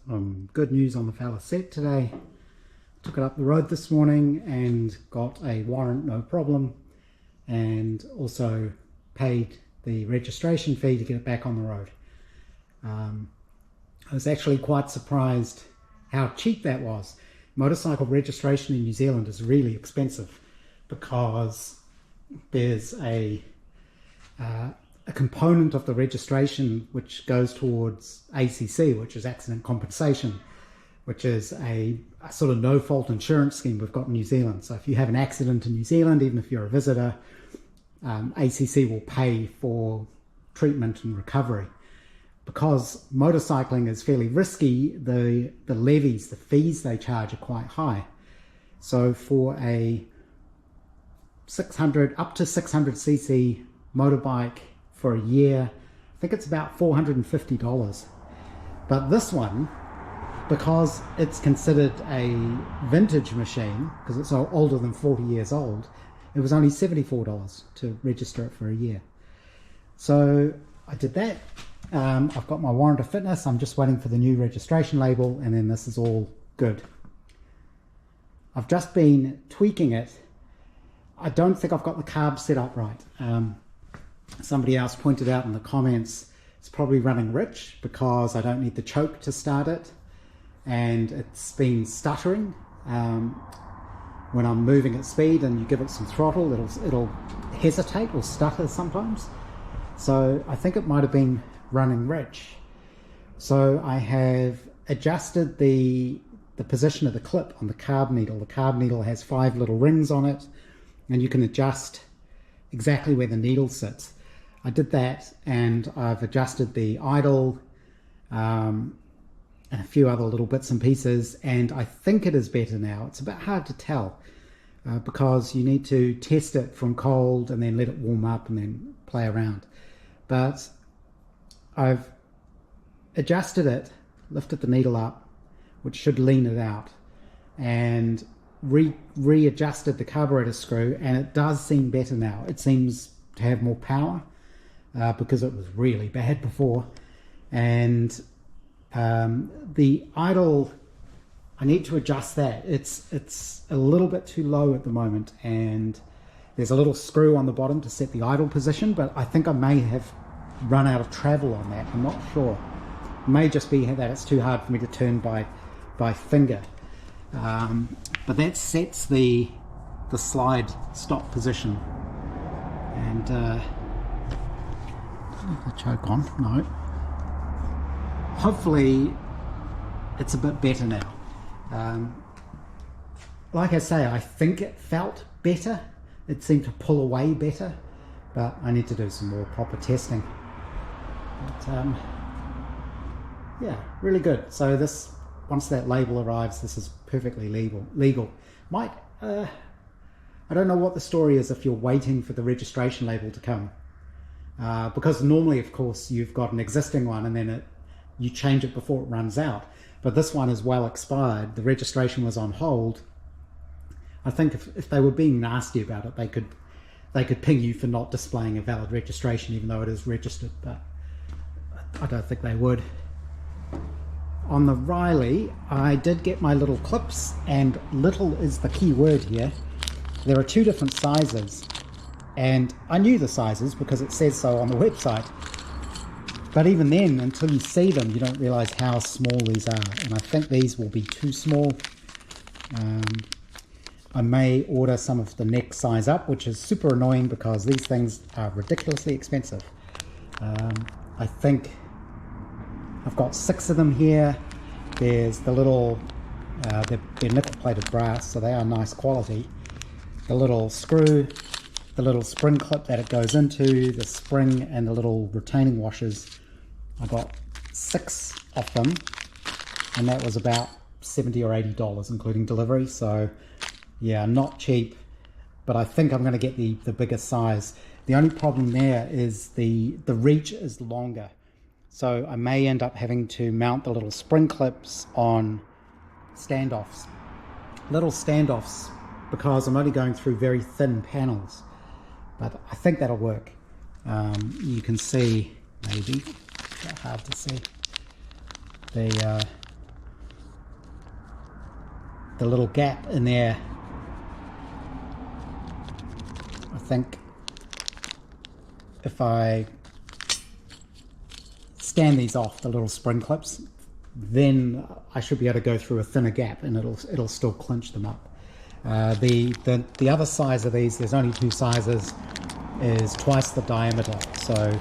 Good news on the Velocette today. Took it up the road this morning and got a warrant, no problem, and also paid the registration fee to get it back on the road. I was actually quite surprised how cheap that was. Motorcycle registration in New Zealand is really expensive because there's a component of the registration which goes towards ACC, which is accident compensation, which is a sort of no-fault insurance scheme we've got in New Zealand. So if you have an accident in New Zealand, even if you're a visitor, ACC will pay for treatment and recovery. Because motorcycling is fairly risky, the levies, the fees they charge are quite high. So for a 600 up to 600cc motorbike for a year, I think it's about $450. But this one, because it's considered a vintage machine, because it's older than 40 years old, it was only $74 to register it for a year. So I did that. I've got my warrant of fitness. I'm just waiting for the new registration label, and then this is all good. I've just been tweaking it. I don't think I've got the carb set up right. Somebody else pointed out in the comments it's probably running rich because I don't need the choke to start it, and it's been stuttering when I'm moving at speed and you give it some throttle, it'll hesitate or stutter sometimes. So I think it might have been running rich. So I have adjusted the position of the clip on the carb needle. The carb needle has 5 little rings on it, and you can adjust exactly where the needle sits. I did that, and I've adjusted the idle and a few other little bits and pieces, and I think it is better now. It's a bit hard to tell because you need to test it from cold and then let it warm up and then play around. But I've adjusted it, lifted the needle up, which should lean it out, and readjusted the carburetor screw, and it does seem better now. It seems to have more power because it was really bad before. And the idle, I need to adjust that. It's a little bit too low at the moment, and there's a little screw on the bottom to set the idle position, but I think I may have run out of travel on that. I'm not sure. It may just be that it's too hard for me to turn by finger. But that sets the slide stop position. And the choke on, no. Hopefully it's a bit better now. Like I say, I think it felt better. It seemed to pull away better, but I need to do some more proper testing. But yeah, really good. So this, once that label arrives, this is perfectly legal. Might I don't know what the story is if you're waiting for the registration label to come, because normally, of course, you've got an existing one and then you change it before it runs out. But this one is well expired. The registration was on hold. I think if they were being nasty about it, they could ping you for not displaying a valid registration, even though it is registered. But I don't think they would. On the Riley, I did get my little clips, and little is the key word here. There are 2 different sizes, and I knew the sizes because it says so on the website. But even then, until you see them, you don't realize how small these are, and I think these will be too small. I may order some of the next size up, which is super annoying because these things are ridiculously expensive. I think I've got 6 of them here. There's the little, they're nickel-plated brass, so they are nice quality. The little screw, the little spring clip that it goes into, the spring, and the little retaining washers. I got 6 of them, and that was about $70 or $80, including delivery. So yeah, not cheap, but I think I'm going to get the bigger size. The only problem there is the reach is longer. So I may end up having to mount the little spring clips on standoffs, little standoffs, because I'm only going through very thin panels. But I think that'll work. You can see, maybe, it's hard to see, the the little gap in there, I think if I scan these off, the little spring clips, then I should be able to go through a thinner gap and it'll still clinch them up. The other size of these, there's only two sizes, is twice the diameter, so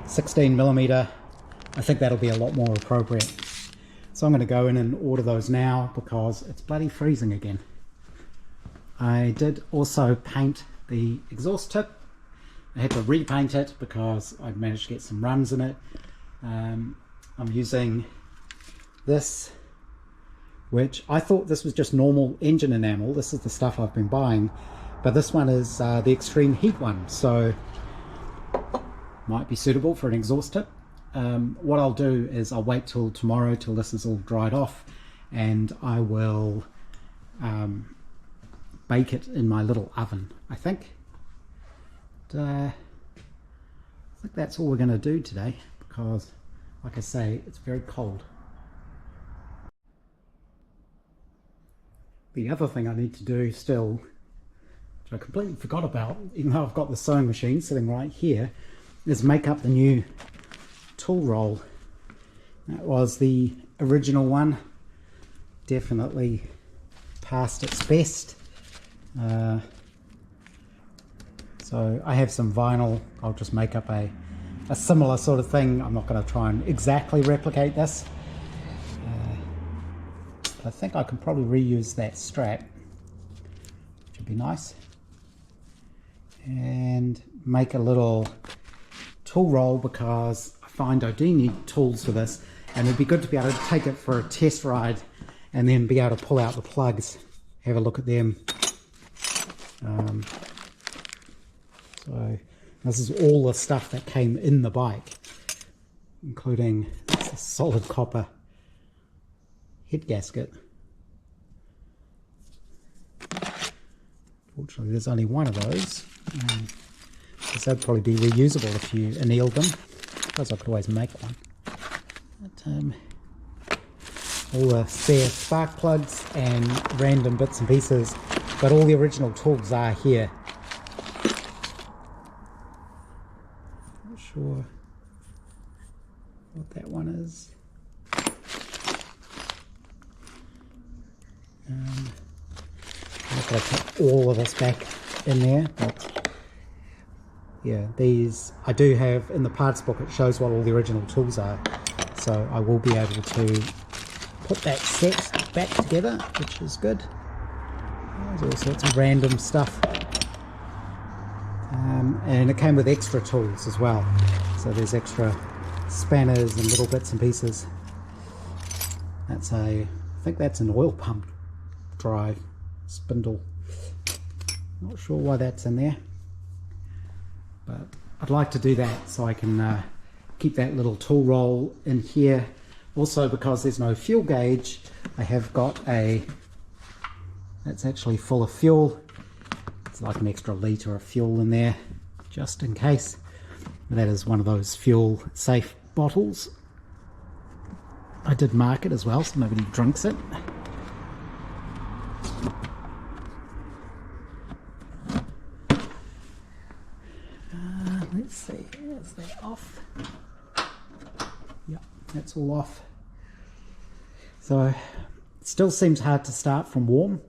16mm. I think that'll be a lot more appropriate. So I'm going to go in and order those now because it's bloody freezing again. I did also paint the exhaust tip. I had to repaint it because I'd managed to get some runs in it. I'm using this, which I thought this was just normal engine enamel. This is the stuff I've been buying, but this one is the extreme heat one, so might be suitable for an exhaust tip. What I'll do is I'll wait till tomorrow till this is all dried off, and I will bake it in my little oven, I think. I think that's all we're going to do today because, like I say, it's very cold. The other thing I need to do still, which I completely forgot about, even though I've got the sewing machine sitting right here, is make up the new tool roll. That was the original one, definitely past its best. So I have some vinyl. I'll just make up a similar sort of thing. I'm not going to try and exactly replicate this. I think I can probably reuse that strap, which would be nice, and make a little tool roll because I find I do need tools for this, and it'd be good to be able to take it for a test ride and then be able to pull out the plugs, have a look at them. So this is all the stuff that came in the bike, including a solid copper head gasket. Fortunately, there's only one of those. Because they'd probably be reusable if you annealed them. I suppose I could always make one. But, all the spare spark plugs and random bits and pieces, but all the original tools are here. Not sure what that one is. I'm not going to put all of this back in there, but yeah, these I do have in the parts book. It shows what all the original tools are, so I will be able to put that set back together, which is good. There's all sorts of random stuff, and it came with extra tools as well, so there's extra spanners and little bits and pieces. That's I think that's an oil pump drive spindle. Not sure why that's in there, but I'd like to do that so I can keep that little tool roll in here. Also, because there's no fuel gauge, I have got a, that's actually full of fuel. It's like an extra litre of fuel in there just in case. That is one of those fuel safe bottles. I did mark it as well so nobody drinks it. Let's see, is that off? Yep, that's all off. So it still seems hard to start from warm.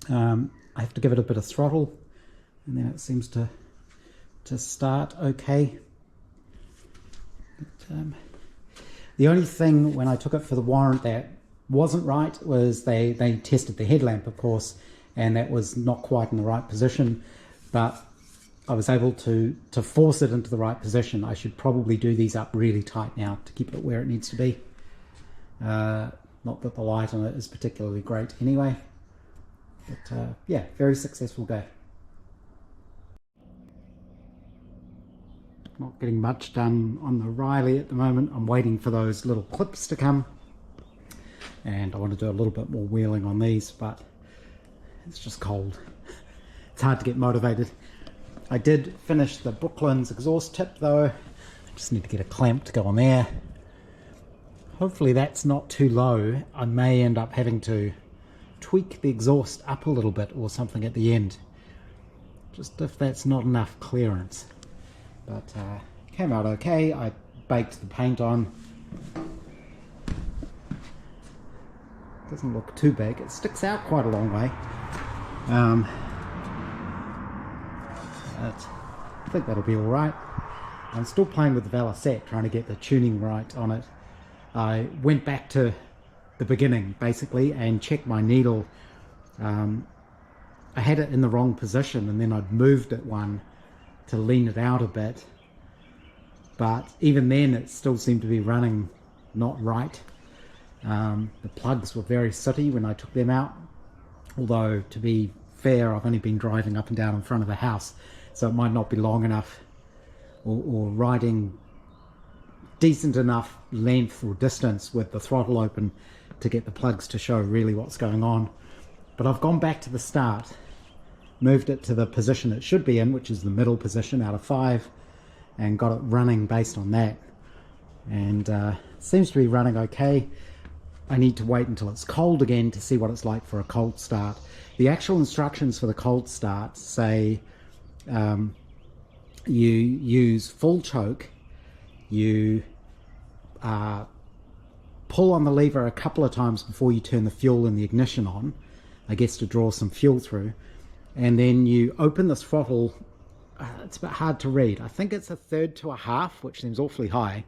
I have to give it a bit of throttle and then it seems to start okay. But, the only thing when I took it for the warrant that wasn't right was they tested the headlamp, of course, and that was not quite in the right position, but I was able to force it into the right position. I should probably do these up really tight now to keep it where it needs to be. Not that the light on it is particularly great anyway, but yeah, very successful day. Not getting much done on the Riley at the moment. I'm waiting for those little clips to come, and I want to do a little bit more wheeling on these, but it's just cold. It's hard to get motivated. I did finish the Brooklyn's exhaust tip though. I just need to get a clamp to go on there. Hopefully that's not too low. I may end up having to tweak the exhaust up a little bit or something at the end, just if that's not enough clearance. But came out okay. I baked the paint on. Doesn't look too big. It sticks out quite a long way. But I think that'll be all right. I'm still playing with the Velocette, trying to get the tuning right on it. I went back to the beginning basically and checked my needle. I had it in the wrong position, and then I'd moved it one to lean it out a bit, but even then it still seemed to be running not right. The plugs were very sooty when I took them out, although to be fair, I've only been driving up and down in front of the house, so it might not be long enough or riding decent enough length or distance with the throttle open to get the plugs to show really what's going on. But I've gone back to the start, moved it to the position it should be in, which is the middle position out of 5, and got it running based on that, and it seems to be running okay. I need to wait until it's cold again to see what it's like for a cold start. The actual instructions for the cold start say you use full choke, you pull on the lever a couple of times before you turn the fuel and the ignition on, I guess to draw some fuel through, and then you open this throttle. It's a bit hard to read. I think it's 1/3 to 1/2, which seems awfully high,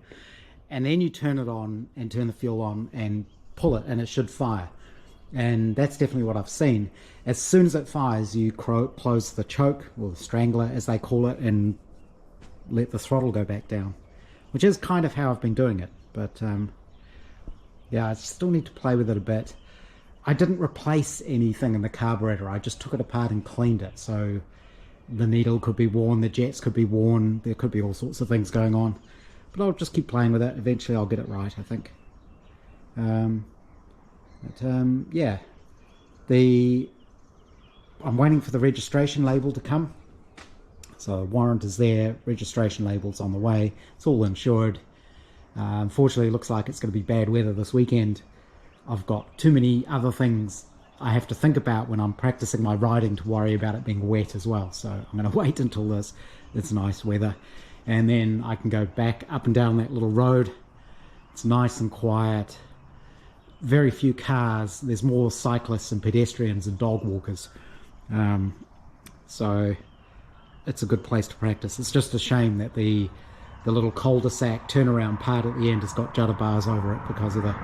and then you turn it on and turn the fuel on and pull it, and it should fire. And that's definitely what I've seen. As soon as it fires, you close the choke, or the strangler as they call it, and let the throttle go back down, which is kind of how I've been doing it. But yeah, I still need to play with it a bit. I didn't replace anything in the carburetor. I just took it apart and cleaned it. So the needle could be worn, the jets could be worn, there could be all sorts of things going on. But I'll just keep playing with it. Eventually I'll get it right, I think. Yeah, I'm waiting for the registration label to come. So warrant is there, registration label's on the way, it's all insured. Unfortunately, it looks like it's going to be bad weather this weekend. I've got too many other things I have to think about when I'm practicing my riding to worry about it being wet as well. So I'm going to wait until it's nice weather, and then I can go back up and down that little road. It's nice and quiet, very few cars. There's more cyclists and pedestrians and dog walkers, so it's a good place to practice. It's just a shame that the little cul-de-sac turnaround part at the end has got judder bars over it because of the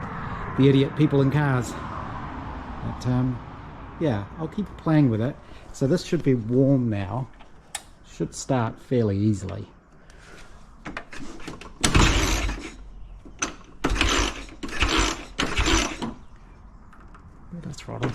idiot people in cars. But yeah, I'll keep playing with it. So this should be warm now, should start fairly easily. Bit of throttle.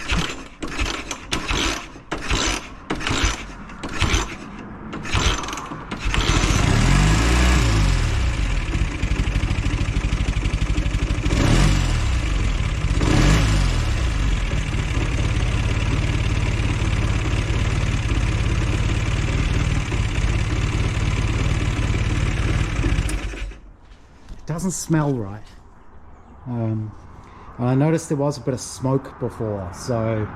Doesn't smell right. And I noticed there was a bit of smoke before, so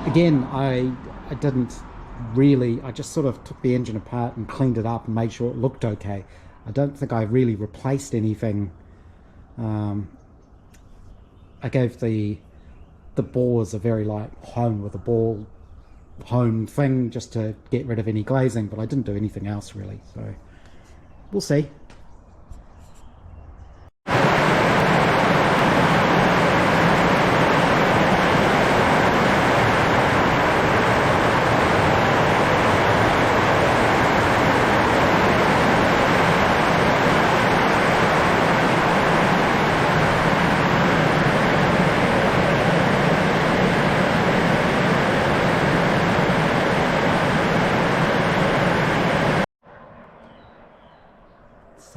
again, I didn't really, I just sort of took the engine apart and cleaned it up and made sure it looked okay. I don't think I really replaced anything. I gave the bores a very light hone with a ball hone thing just to get rid of any glazing, but I didn't do anything else really, so we'll see.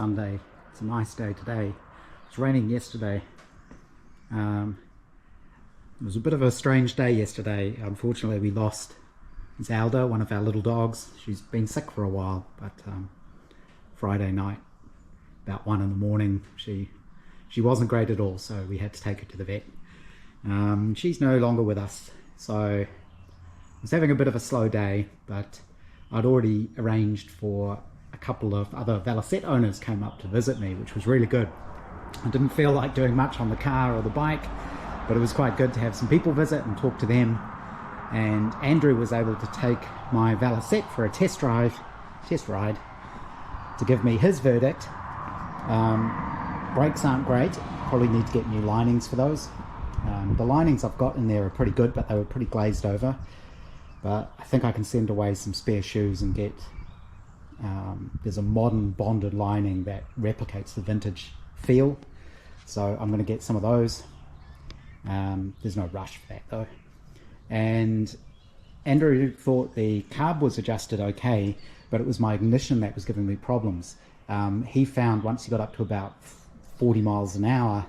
Sunday. It's a nice day today. It was raining yesterday. It was a bit of a strange day yesterday. Unfortunately, we lost Zelda, one of our little dogs. She's been sick for a while, but Friday night, about 1 in the morning, she wasn't great at all, so we had to take her to the vet. She's no longer with us, so I was having a bit of a slow day, but I'd already arranged for a couple of other Velocette owners came up to visit me, which was really good. I didn't feel like doing much on the car or the bike, but it was quite good to have some people visit and talk to them. And Andrew was able to take my Velocette for a test ride to give me his verdict. Brakes aren't great, probably need to get new linings for those. The linings I've got in there are pretty good, but they were pretty glazed over. But I think I can send away some spare shoes and get, there's a modern bonded lining that replicates the vintage feel. So I'm going to get some of those. There's no rush for that though. And Andrew thought the carb was adjusted okay, but it was my ignition that was giving me problems. He found once he got up to about 40 miles an hour,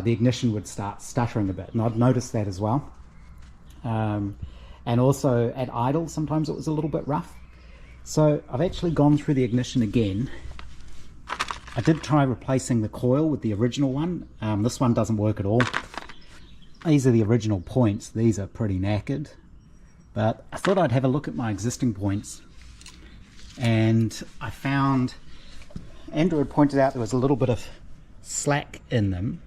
the ignition would start stuttering a bit, and I'd noticed that as well. And also at idle, sometimes it was a little bit rough. So I've actually gone through the ignition again. I did try replacing the coil with the original one. This one doesn't work at all. These are the original points. These are pretty knackered. But I thought I'd have a look at my existing points. And I found, Andrew had pointed out there was a little bit of slack in them.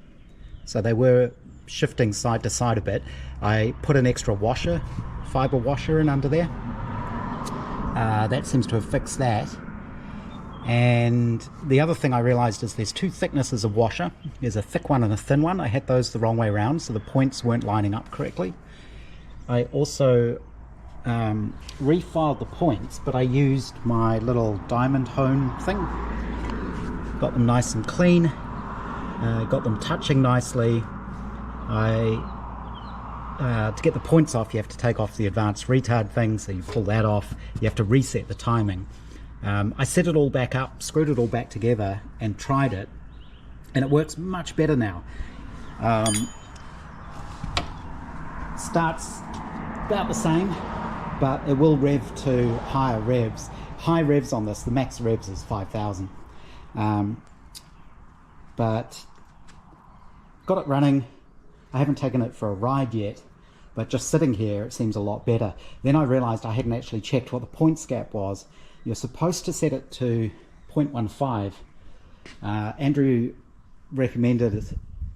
So they were shifting side to side a bit. I put an extra washer, fiber washer in under there. That seems to have fixed that. And the other thing I realized is there's two thicknesses of washer. There's a thick one and a thin one. I had those the wrong way around, so the points weren't lining up correctly. I also refiled the points, but I used my little diamond hone thing. Got them nice and clean. Got them touching nicely. To get the points off, you have to take off the advanced retard thing, so you pull that off. You have to reset the timing. I set it all back up, screwed it all back together and tried it, and it works much better now. Starts about the same, but it will rev to higher revs. High revs on this, the max revs is 5,000. But got it running. I haven't taken it for a ride yet, but just sitting here it seems a lot better. Then I realized I hadn't actually checked what the points gap was. You're supposed to set it to 0.15. Andrew recommended it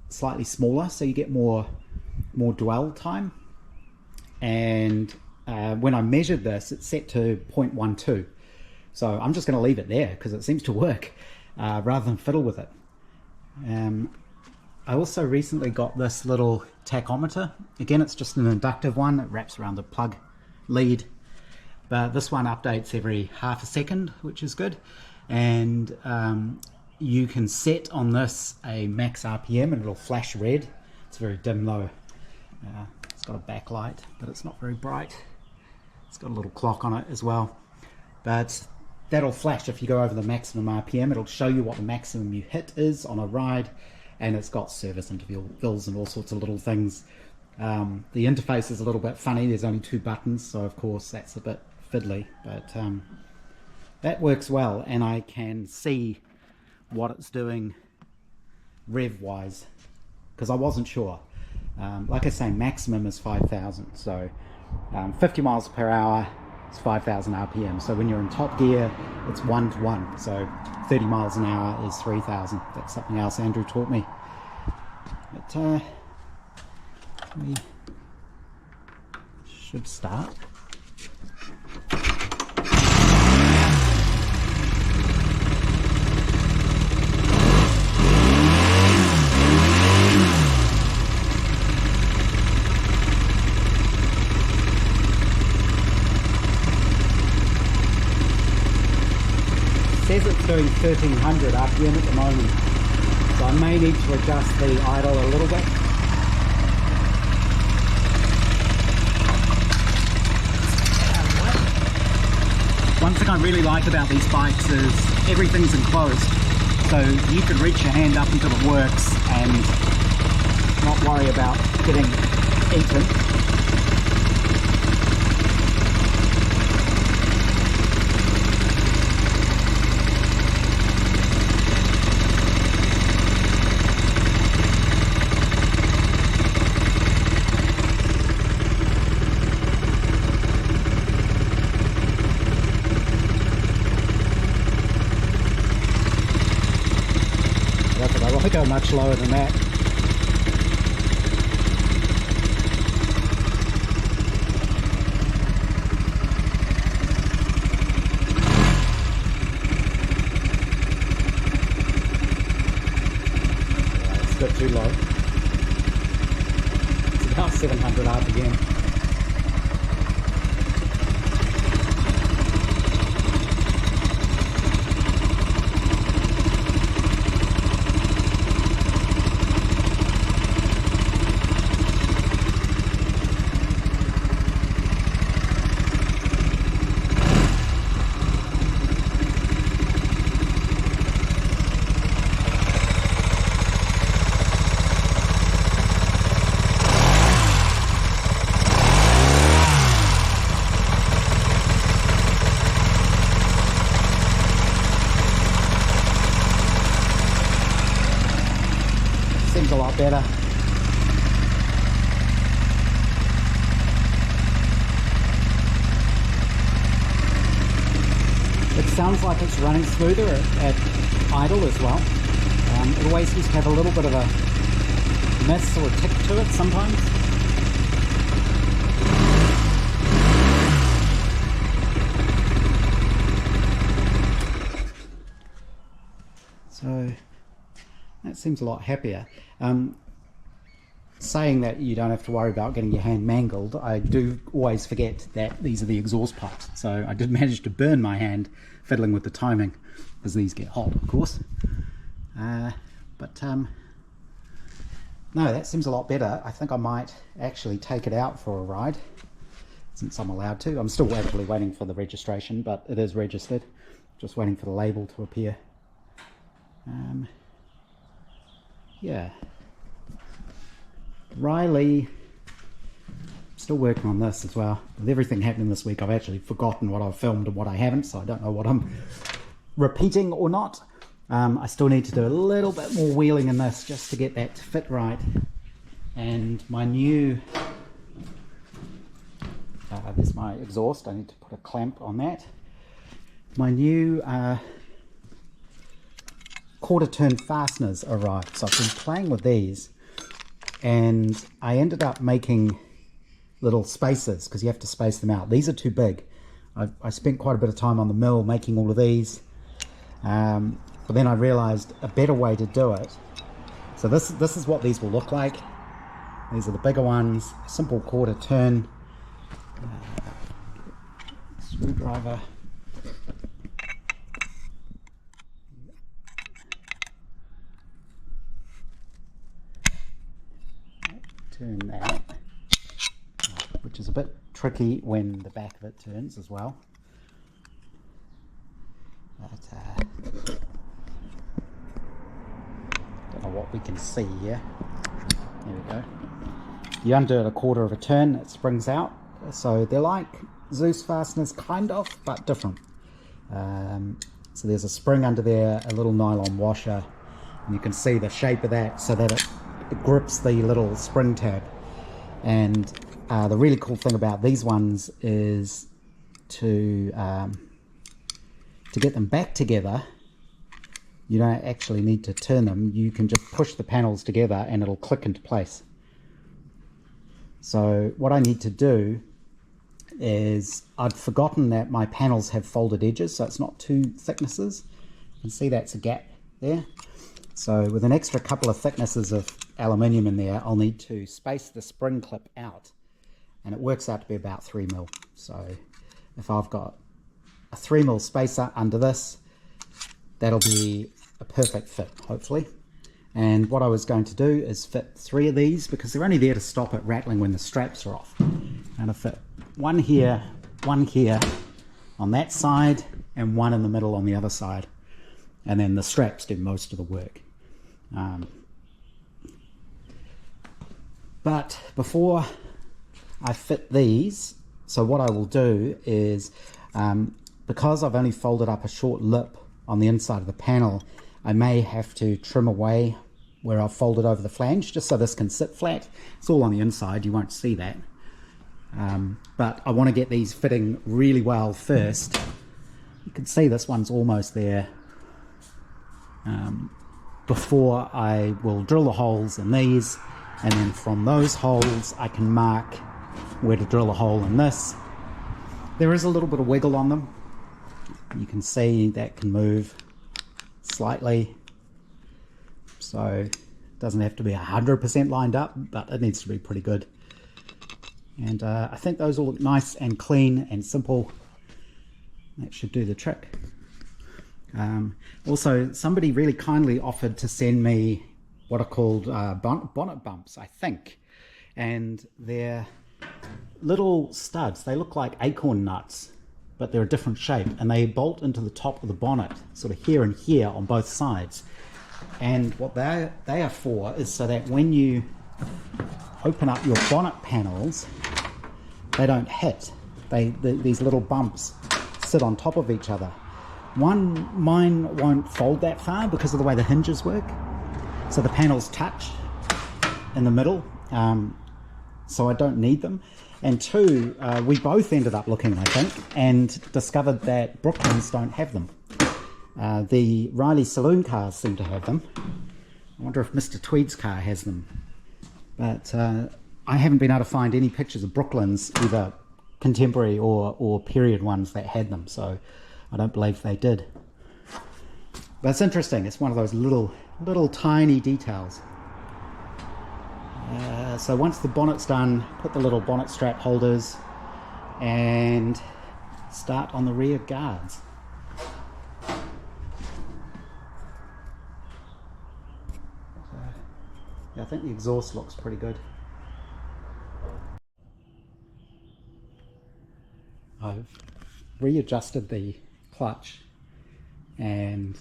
slightly smaller, so you get more dwell time. And when I measured this, it's set to 0.12. So I'm just going to leave it there because it seems to work rather than fiddle with it. I also recently got this little tachometer. Again, it's just an inductive one. It wraps around the plug lead. But this one updates every half a second, which is good. And you can set on this a max RPM and it'll flash red. It's very dim though. It's got a backlight, but it's not very bright. It's got a little clock on it as well. But that'll flash if you go over the maximum RPM. It'll show you what the maximum you hit is on a ride. And it's got service intervals and all sorts of little things. The interface is a little bit funny. There's only 2 buttons, so of course that's a bit fiddly, but that works well, and I can see what it's doing rev wise because I wasn't sure. Like I say, maximum is 5,000, so 50 miles per hour is 5,000 RPM. So when you're in top gear, it's 1 to 1. So 30 miles an hour is 3,000. That's something else Andrew taught me. But we should start. Says it's doing 1300 RPM at the moment, so I may need to adjust the idle a little bit. One thing I really like about these bikes is everything's enclosed, so you can reach your hand up until it works and not worry about getting eaten. Yeah, but I won't go much lower than that. It's a bit too low. It's about 700 RPM. Seems a lot better. It sounds like it's running smoother at idle as well. It always used to have a little bit of a miss or a tick to it sometimes. So that seems a lot happier. Saying that you don't have to worry about getting your hand mangled, I do always forget that these are the exhaust pipes. So I did manage to burn my hand fiddling with the timing, as these get hot, of course. No, that seems a lot better. I think I might actually take it out for a ride, since I'm allowed to. I'm still actually waiting for the registration, but it is registered. Just waiting for the label to appear. Yeah. Riley, still working on this as well. With everything happening this week, I've actually forgotten what I've filmed and what I haven't, so I don't know what I'm repeating or not. I still need to do a little bit more wheeling in this just to get that to fit right. And my new, there's my exhaust. I need to put a clamp on that. My new quarter turn fasteners arrived, so I've been playing with these. And I ended up making little spacers because you have to space them out. These are too big. I spent quite a bit of time on the mill making all of these, but then I realized a better way to do it. So this is what these will look like. These are the bigger ones, simple quarter turn, screwdriver. Turn that, which is a bit tricky when the back of it turns as well. But don't know what we can see here. There we go. You undo it a quarter of a turn, it springs out. So they're like Zeus fasteners, kind of, but different. So there's a spring under there, a little nylon washer, and you can see the shape of that so that it grips the little spring tab. And the really cool thing about these ones is to get them back together, you don't actually need to turn them. You can just push the panels together and it'll click into place. So what I need to do is, I'd forgotten that my panels have folded edges, so it's not two thicknesses. You can see that's a gap there. So with an extra couple of thicknesses of aluminium in there, I'll need to space the spring clip out, and it works out to be about 3 mil. So if I've got a 3 mil spacer under this, that'll be a perfect fit, hopefully. And what I was going to do is fit 3 of these, because they're only there to stop it rattling when the straps are off. And I fit one here on that side, and one in the middle on the other side. And then the straps do most of the work. But before I fit these, so what I will do is, because I've only folded up a short lip on the inside of the panel, I may have to trim away where I've folded over the flange, just so this can sit flat. It's all on the inside, you won't see that. But I want to get these fitting really well first. You can see this one's almost there. before I will drill the holes in these, and then from those holes I can mark where to drill a hole in this. There is a little bit of wiggle on them. You can see that can move slightly, so it doesn't have to be 100% lined up, but it needs to be pretty good. And I think those all look nice and clean and simple. That should do the trick. Also, somebody really kindly offered to send me what are called bonnet bumps, I think, and they're little studs. They look like acorn nuts, but they're a different shape, and they bolt into the top of the bonnet, sort of here and here on both sides. And what they are for is so that when you open up your bonnet panels, they don't hit. These little bumps sit on top of each other. Mine won't fold that far because of the way the hinges work, so the panels touch in the middle, so I don't need them. And two, we both ended up looking, I think, and discovered that Brooklands don't have them. The Riley saloon cars seem to have them. I wonder if Mr. Tweed's car has them, but I haven't been able to find any pictures of Brooklands, either contemporary or period ones, that had them, so I don't believe they did. But it's interesting. It's one of those little tiny details. So once the bonnet's done, put the little bonnet strap holders and start on the rear guards. Yeah, I think the exhaust looks pretty good. I've readjusted the clutch, and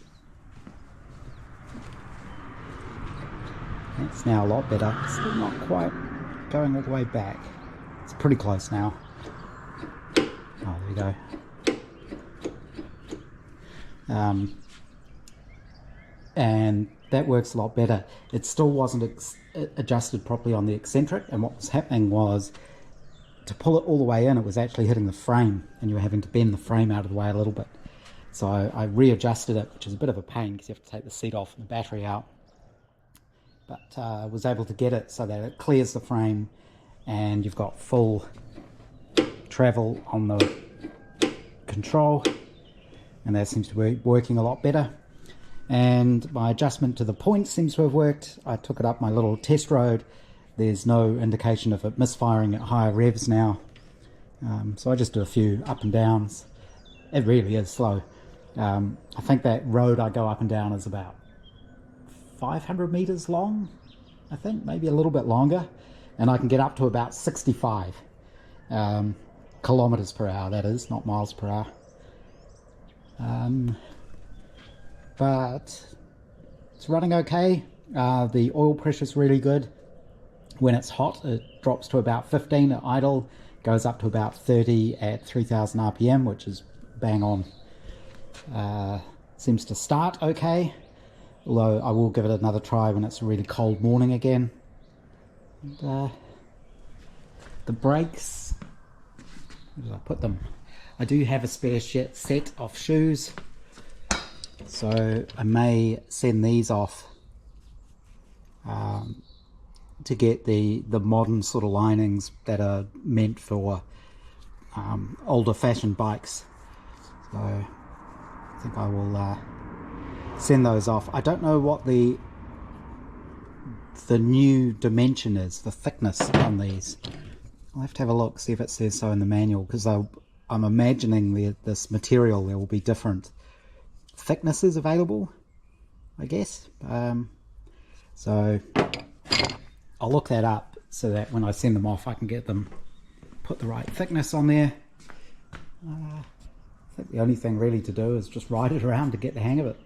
it's now a lot better. Still not quite going all the way back. It's pretty close now. Oh, there we go. And that works a lot better. It still wasn't adjusted properly on the eccentric, and what was happening was, to pull it all the way in, it was actually hitting the frame, and you were having to bend the frame out of the way a little bit. So I readjusted it, which is a bit of a pain because you have to take the seat off and the battery out. But was able to get it so that it clears the frame and you've got full travel on the control, and that seems to be working a lot better. And my adjustment to the points seems to have worked. I took it up my little test road. There's no indication of it misfiring at higher revs now. So I just do a few up and downs. It really is slow. I think that road I go up and down is about 500 meters long, I think, maybe a little bit longer, and I can get up to about 65 kilometers per hour, that is, not miles per hour. But it's running okay. The oil pressure is really good. When it's hot, it drops to about 15 at idle, goes up to about 30 at 3000 RPM, which is bang on. Seems to start okay, although I will give it another try when it's a really cold morning again. And, the brakes, where did I put them? I do have a spare set of shoes, so I may send these off to get the modern sort of linings that are meant for older fashioned bikes. So I think I will send those off. I don't know what the new dimension is, the thickness on these. I'll have to have a look, see if it says so in the manual, because I'm imagining this material, there will be different thicknesses available, I guess. So I'll look that up so that when I send them off I can get them, put the right thickness on there. I think the only thing really to do is just ride it around to get the hang of it.